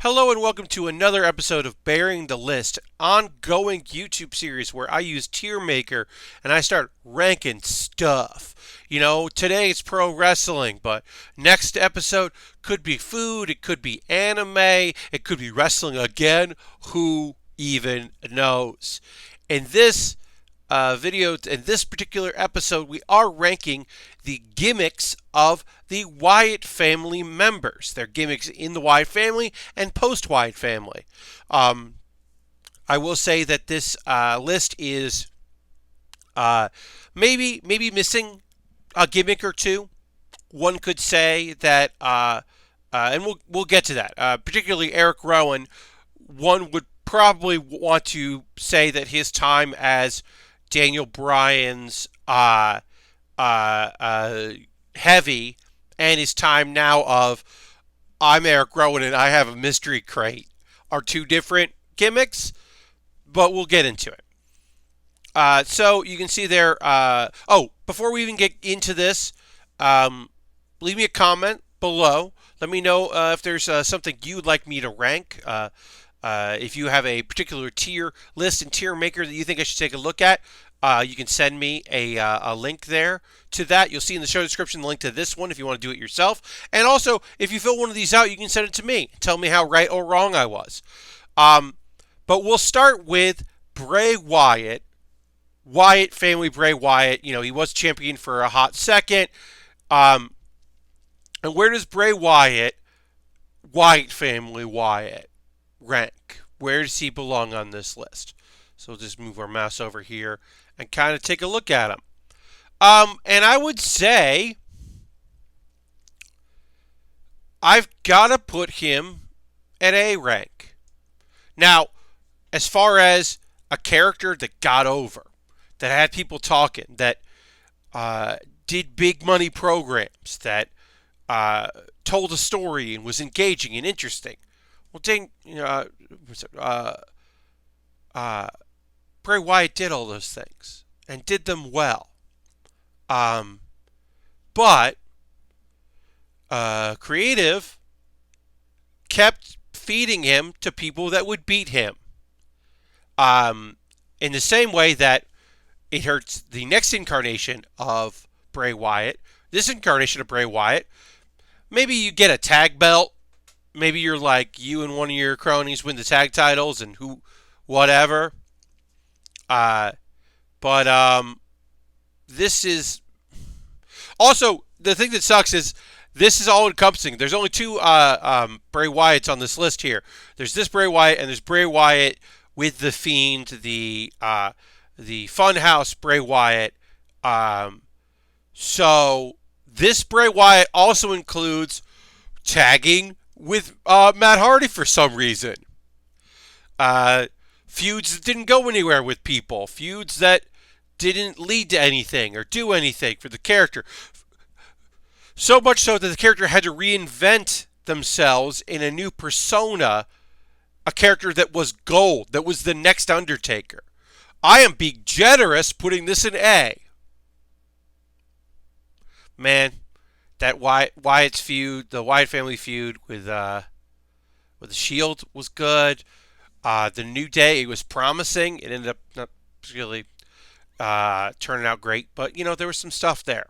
Hello and welcome to another episode of Baring the List, ongoing YouTube series where I use Tiermaker and I start ranking stuff. Today it's pro wrestling, but next episode could be food, it could be anime, it could be wrestling again. Who even knows? In this in this particular episode, we are ranking the gimmicks of the Wyatt family members. Their gimmicks in the Wyatt family and post-Wyatt family. I will say that this list is maybe missing a gimmick or two. One could say that, and we'll get to that. Particularly Eric Rowan, one would probably want to say that his time as Daniel Bryan's heavy and his time now of I'm Eric Rowan and I have a mystery crate are two different gimmicks, but we'll get into it. So you can see there. Before we even get into this, leave me a comment below. Let me know if there's something you'd like me to rank. If you have a particular tier list and tier maker that you think I should take a look at, you can send me a link there to that. You'll see in the show description the link to this one if you want to do it yourself. And also, if you fill one of these out, you can send it to me. Tell me how right or wrong I was. But we'll start with Bray Wyatt. Wyatt family Bray Wyatt. He was champion for a hot second. And where does Bray Wyatt family Wyatt, rank? Where does he belong on this list? So we'll just move our mouse over here and kind of take a look at him. And I would say I've got to put him at A rank. Now, as far as a character that got over, that had people talking, that did big money programs, that told a story and was engaging and interesting. Well, Bray Wyatt did all those things and did them well. But creative kept feeding him to people that would beat him. In the same way that it hurts the next incarnation of Bray Wyatt, this incarnation of Bray Wyatt, maybe you get a tag belt. Maybe you're like, you and one of your cronies win the tag titles and whatever. But this is also the thing that sucks is this is all encompassing. There's only two Bray Wyatts on this list here. There's this Bray Wyatt and there's Bray Wyatt with the Fiend, the Funhouse Bray Wyatt. So this Bray Wyatt also includes tagging with Matt Hardy for some reason. Feuds that didn't go anywhere with people. Feuds that didn't lead to anything or do anything for the character. So much so that the character had to reinvent themselves in a new persona. A character that was gold. That was the next Undertaker. I am being generous putting this in A. Man, that Wyatt's feud, the Wyatt family feud with the Shield was good. The New Day, it was promising. It ended up not really turning out great, but there was some stuff there.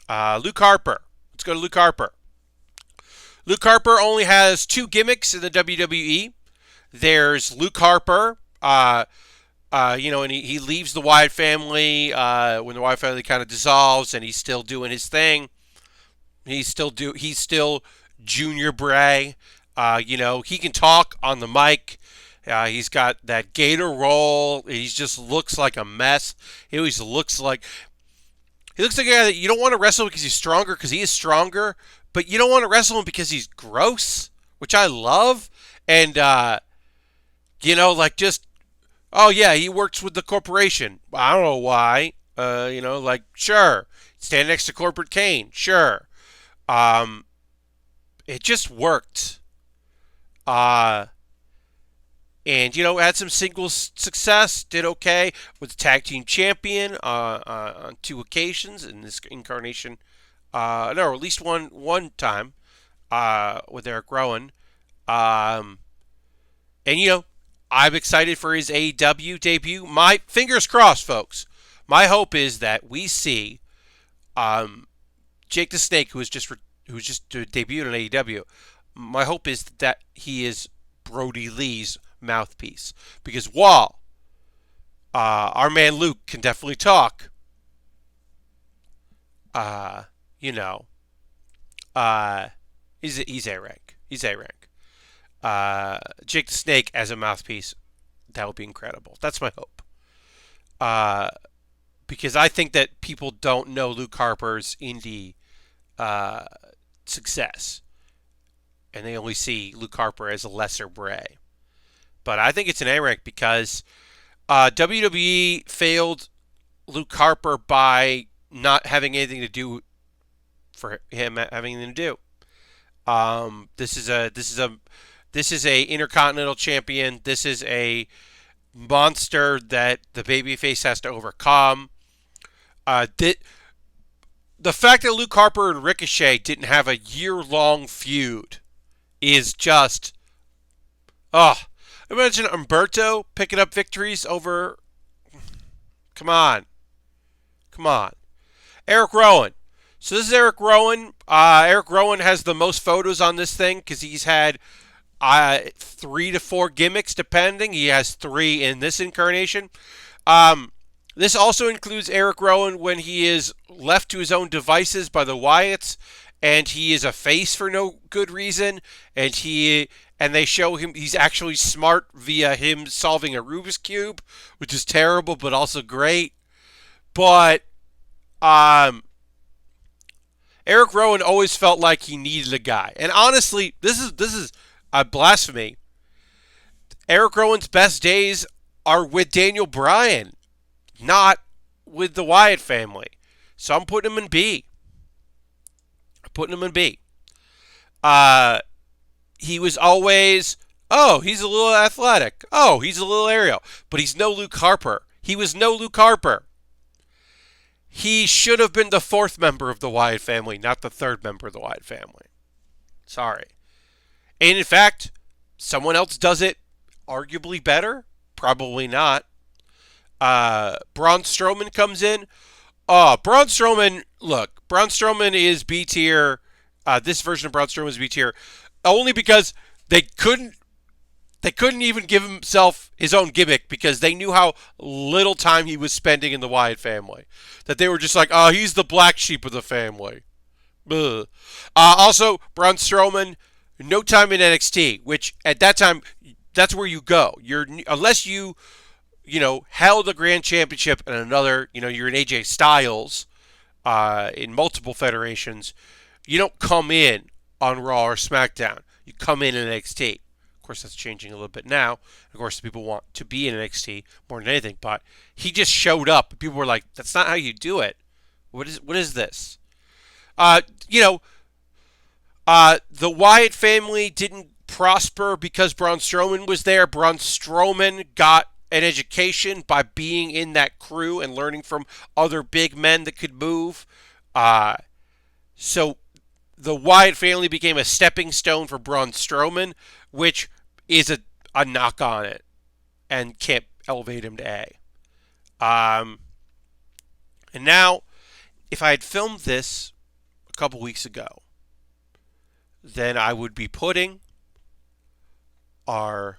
Luke Harper. Let's go to Luke Harper. Luke Harper only has two gimmicks in the WWE. There's Luke Harper. And he leaves the Wyatt family when the Wyatt family kind of dissolves, and he's still doing his thing. He's still Junior Bray. He can talk on the mic. He's got that gator roll. He just looks like a mess. He always looks like a guy that you don't want to wrestle because he's stronger, because he is stronger, but you don't want to wrestle him because he's gross, which I love. And oh yeah, he works with the corporation. I don't know why. Sure, stand next to Corporate Kane. Sure. It just worked. And had some singles success. Did okay. Was tag team champion on two occasions in this incarnation. At least one time with Eric Rowan. Um, and I'm excited for his AEW debut. My fingers crossed, folks. My hope is that we see Jake the Snake, who's just debuted on AEW. My hope is that he is Brody Lee's mouthpiece, because while our man Luke can definitely talk, you know, he's A rank. He's A rank. Jake the Snake as a mouthpiece, that would be incredible. That's my hope. Because I think that people don't know Luke Harper's indie success, and they only see Luke Harper as a lesser Bray. But I think it's an A rank because WWE failed Luke Harper by not having anything to do for him having anything to do. This is a Intercontinental Champion. This is a monster that the babyface has to overcome. The fact that Luke Harper and Ricochet didn't have a year-long feud is just, imagine Humberto picking up victories over. Come on. Eric Rowan. So this is Eric Rowan. Eric Rowan has the most photos on this thing because he's had 3 to 4 gimmicks depending. He has 3 in this incarnation. This also includes Eric Rowan when he is left to his own devices by the Wyatts, and he is a face for no good reason, and they show him he's actually smart via him solving a Rubik's Cube, which is terrible but also great. But Eric Rowan always felt like he needed a guy. And honestly, this is a blasphemy. Eric Rowan's best days are with Daniel Bryan, not with the Wyatt family. So I'm putting him in B. He was always, he's a little athletic. He's a little aerial. But he's no Luke Harper. He was no Luke Harper. He should have been the 4th member of the Wyatt family, not the 3rd member of the Wyatt family. Sorry. And in fact, someone else does it arguably better. Probably not. Braun Strowman comes in. Braun Strowman is B tier. This version of Braun Strowman is B tier only because they couldn't even give himself his own gimmick because they knew how little time he was spending in the Wyatt family. That they were just like, he's the black sheep of the family. Also, Braun Strowman, no time in NXT, which at that time, that's where you go. Unless you held a grand championship and another, you're an AJ Styles in multiple federations, you don't come in on Raw or SmackDown. You come in NXT. Of course, that's changing a little bit now. Of course, people want to be in NXT more than anything, but he just showed up. People were like, that's not how you do it. What is this? The Wyatt family didn't prosper because Braun Strowman was there. Braun Strowman got an education by being in that crew and learning from other big men that could move. So the Wyatt family became a stepping stone for Braun Strowman, which is a knock on it and can't elevate him to A. And now, if I had filmed this a couple weeks ago, then I would be putting our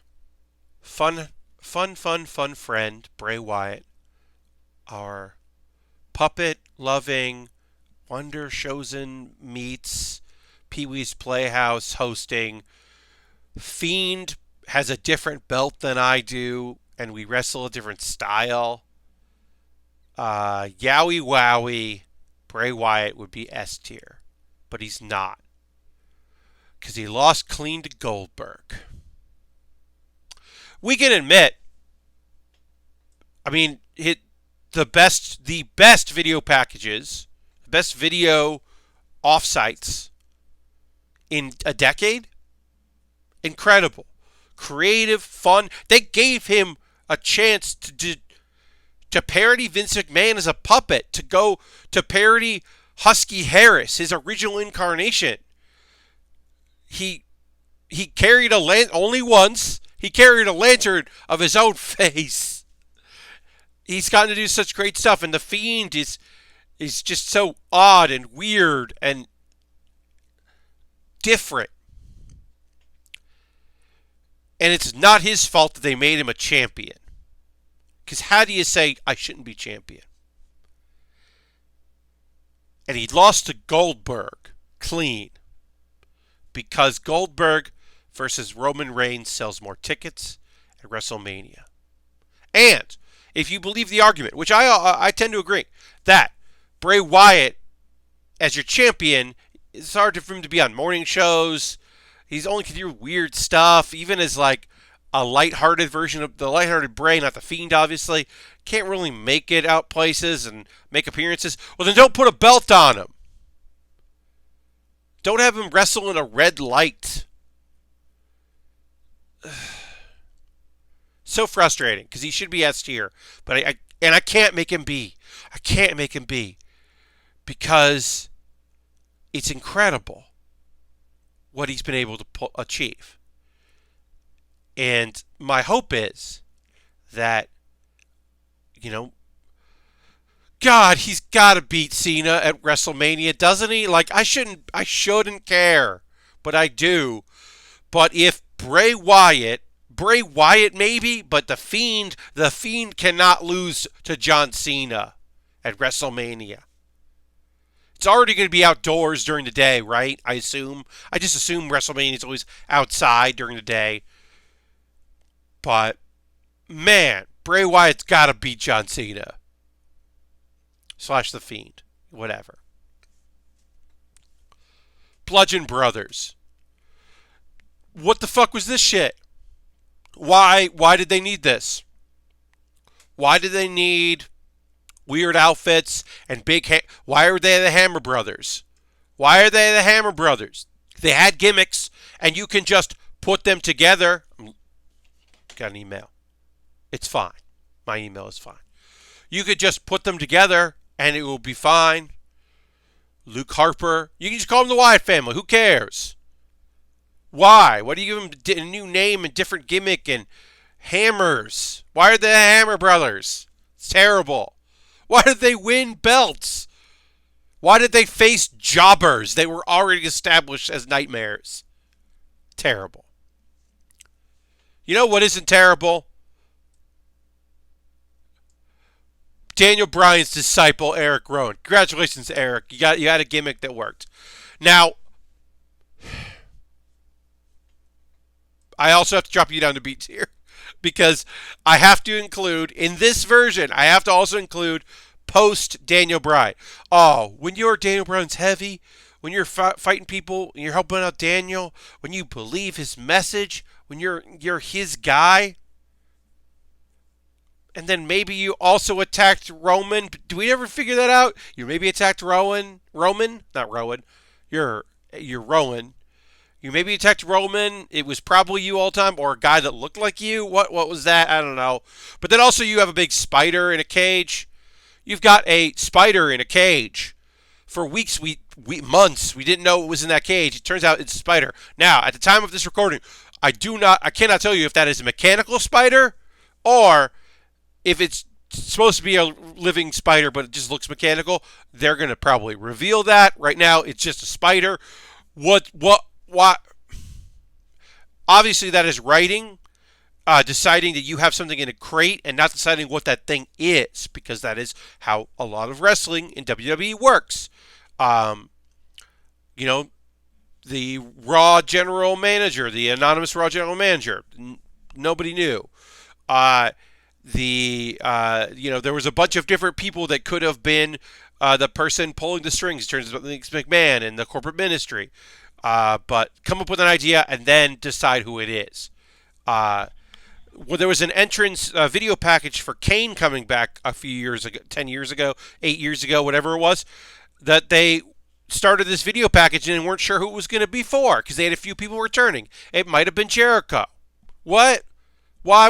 fun friend, Bray Wyatt, our puppet-loving, Wonder Chosen meets Pee-wee's Playhouse hosting. Fiend has a different belt than I do, and we wrestle a different style. Yowie Wowie, Bray Wyatt would be S tier, but he's not. Because he lost clean to Goldberg. We can admit, the best video packages, the best video offsites in a decade. Incredible. Creative, fun. They gave him a chance to parody Vince McMahon as a puppet, to go to parody Husky Harris, his original incarnation. He He carried a only once. He carried a lantern of his own face. He's gotten to do such great stuff, and the Fiend is just so odd and weird and different. And it's not his fault that they made him a champion. Because how do you say, I shouldn't be champion? And he lost to Goldberg clean. Because Goldberg versus Roman Reigns sells more tickets at WrestleMania. And if you believe the argument, which I tend to agree, that Bray Wyatt as your champion, it's hard for him to be on morning shows. He's only can do weird stuff, even as like a lighthearted version of the lighthearted Bray, not the Fiend, obviously. Can't really make it out places and make appearances. Well, then don't put a belt on him. Don't have him wrestle in a red light. So frustrating because he should be S tier, but I can't make him be. I can't make him be because it's incredible what he's been able to achieve. And my hope is that, God, he's got to beat Cena at WrestleMania, doesn't he? Like, I shouldn't care, but I do. But if Bray Wyatt maybe, but the Fiend cannot lose to John Cena at WrestleMania. It's already going to be outdoors during the day, right? I just assume WrestleMania is always outside during the day. But, man, Bray Wyatt's got to beat John Cena. / the Fiend. Whatever. Bludgeon Brothers. What the fuck was this shit? Why did they need this? Why did they need weird outfits and big... Why are they the Hammer Brothers? Why are they the Hammer Brothers? They had gimmicks, and you can just put them together. Got an email. It's fine. My email is fine. You could just put them together, and it will be fine. Luke Harper. You can just call them the Wyatt family. Who cares? Why? Why do you give them a new name and different gimmick and hammers? Why are they the Hammer Brothers? It's terrible. Why did they win belts? Why did they face jobbers? They were already established as nightmares. Terrible. You know what isn't terrible? Daniel Bryan's disciple, Eric Rowan. Congratulations, Eric. You got a gimmick that worked. Now, I also have to drop you down to B tier because I have to include, in this version, I have to also include post Daniel Bryan. Oh, when you're Daniel Bryan's heavy, when you're fighting people, and you're helping out Daniel, when you believe his message, when you're his guy, and then maybe you also attacked Roman. Do we ever figure that out? You maybe attacked Roman, not Rowan. You're Rowan. You maybe attacked Roman. It was probably you all the time, or a guy that looked like you. What was that? I don't know. But then also you have a big spider in a cage. You've got a spider in a cage. For weeks, months, we didn't know it was in that cage. It turns out it's a spider. Now, at the time of this recording, I cannot tell you if that is a mechanical spider or if it's supposed to be a living spider, but it just looks mechanical. They're going to probably reveal that. Right now, it's just a spider. What? Obviously, that is writing, deciding that you have something in a crate and not deciding what that thing is, because that is how a lot of wrestling in WWE works. The Raw general manager, the anonymous Raw general manager, nobody knew. There was a bunch of different people that could have been the person pulling the strings. It turns out it's McMahon and the corporate ministry. But come up with an idea and then decide who it is. There was an entrance video package for Kane coming back a few years ago, 10 years ago, 8 years ago, whatever it was, that they started this video package and weren't sure who it was going to be for because they had a few people returning. It might have been Jericho. What? Why?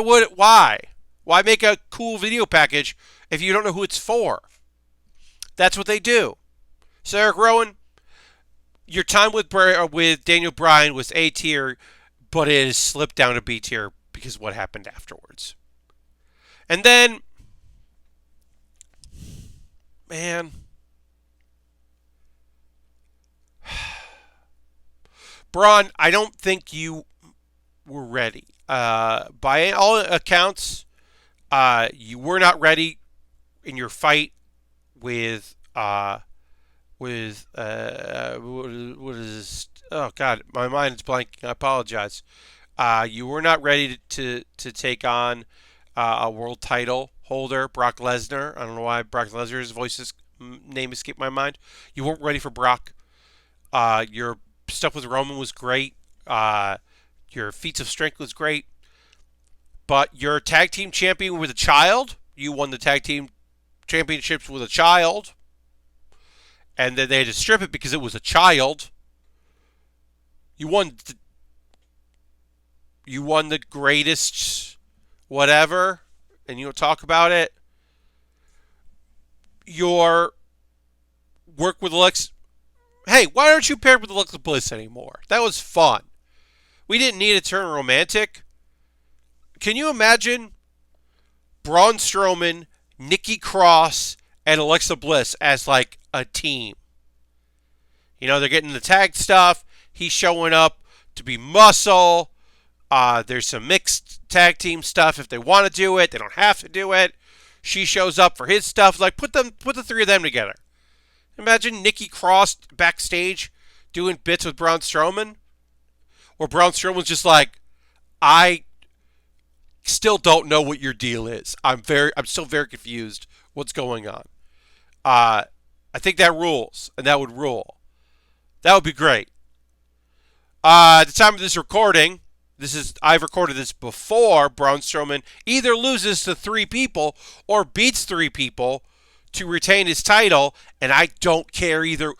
Why make a cool video package if you don't know who it's for? That's what they do. So Eric Rowan, your time with Daniel Bryan was A tier. but it has slipped down to B tier because of what happened afterwards. And then, man, Braun, I don't think you were ready. By all accounts, you were not ready in your fight with what is oh god, my mind is blanking. I apologize. You were not ready to take on a world title holder, Brock Lesnar. I don't know why Brock Lesnar's name escaped my mind. You weren't ready for Brock. Your stuff with Roman was great. Your feats of strength was great. But you're a tag team champion with a child. You won the tag team championships with a child. And then they had to strip it because it was a child. You won the greatest whatever, and you don't talk about it. Your work with Alexa. Hey, why aren't you paired with Alexa Bliss anymore? That was fun. We didn't need to turn romantic. Can you imagine Braun Strowman, Nikki Cross, and Alexa Bliss as like a team? You know, they're getting the tag stuff. He's showing up to be muscle. There's some mixed tag team stuff if they want to do it. They don't have to do it. She shows up for his stuff. Like, put the three of them together. Imagine Nikki Cross backstage doing bits with Braun Strowman. Or Braun Strowman's just like, I still don't know what your deal is. I'm still very confused what's going on. I think that rules, and that would rule. That would be great. At the time of this recording, I've recorded this before Braun Strowman either loses to 3 people or beats 3 people to retain his title, and I don't care either.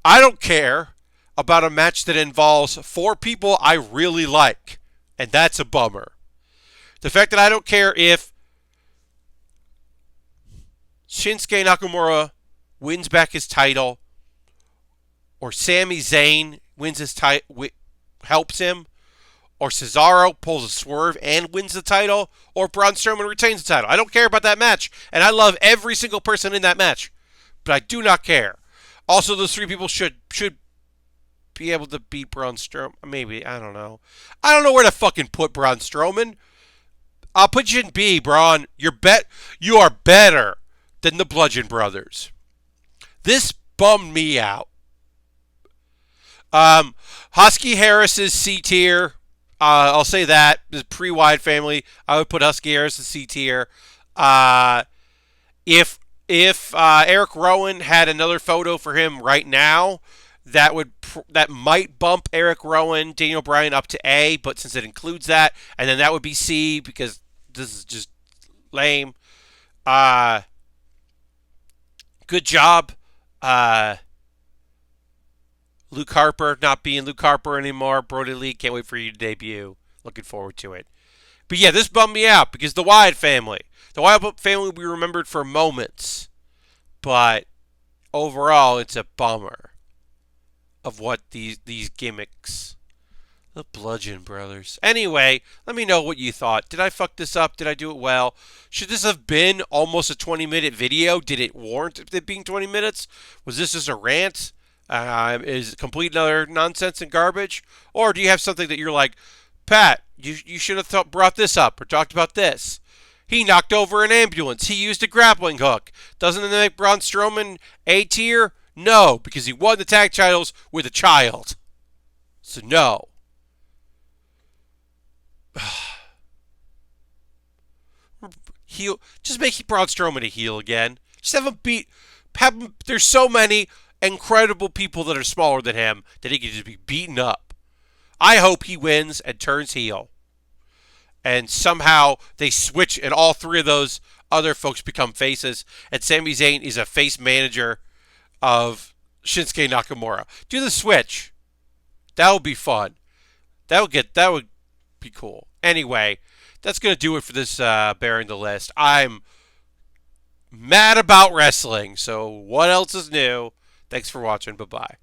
I don't care about a match that involves 4 people I really like, and that's a bummer. The fact that I don't care if Shinsuke Nakamura wins back his title or Sami Zayn wins his title, helps him, or Cesaro pulls a swerve and wins the title, or Braun Strowman retains the title. I don't care about that match, and I love every single person in that match, but I do not care. Also, those 3 people should be able to beat Braun Strowman. Maybe, I don't know. I don't know where to fucking put Braun Strowman. I'll put you in B, Braun. You are better than the Bludgeon Brothers. This bummed me out. Husky Harris's C tier. I'll say that. The pre-Wyatt family, I would put Husky Harris in C tier. If Eric Rowan had another photo for him right now, that might bump Eric Rowan, Daniel Bryan up to A, but since it includes that, and then that would be C because this is just lame. Good job. Luke Harper not being Luke Harper anymore. Brody Lee, can't wait for you to debut. Looking forward to it. But yeah, this bummed me out because the Wyatt family we remembered for moments. But overall, it's a bummer of what these gimmicks. The Bludgeon Brothers. Anyway, let me know what you thought. Did I fuck this up? Did I do it well? Should this have been almost a 20-minute video? Did it warrant it being 20 minutes? Was this just a rant? Is it complete other nonsense and garbage? Or do you have something that you're like, Pat, you should have brought this up or talked about this? He knocked over an ambulance. He used a grappling hook. Doesn't it make Braun Strowman A tier? No, because he won the tag titles with a child. So no. Heel. Just make Braun Strowman a heel again. Just have him beat. There's so many incredible people that are smaller than him that he can just be beaten up. I hope he wins and turns heel. And somehow they switch and all 3 of those other folks become faces. And Sami Zayn is a face manager of Shinsuke Nakamura. Do the switch. That would be fun. That would be cool. Anyway, that's going to do it for this Baering the List. I'm mad about wrestling. So what else is new? Thanks for watching. Bye-bye.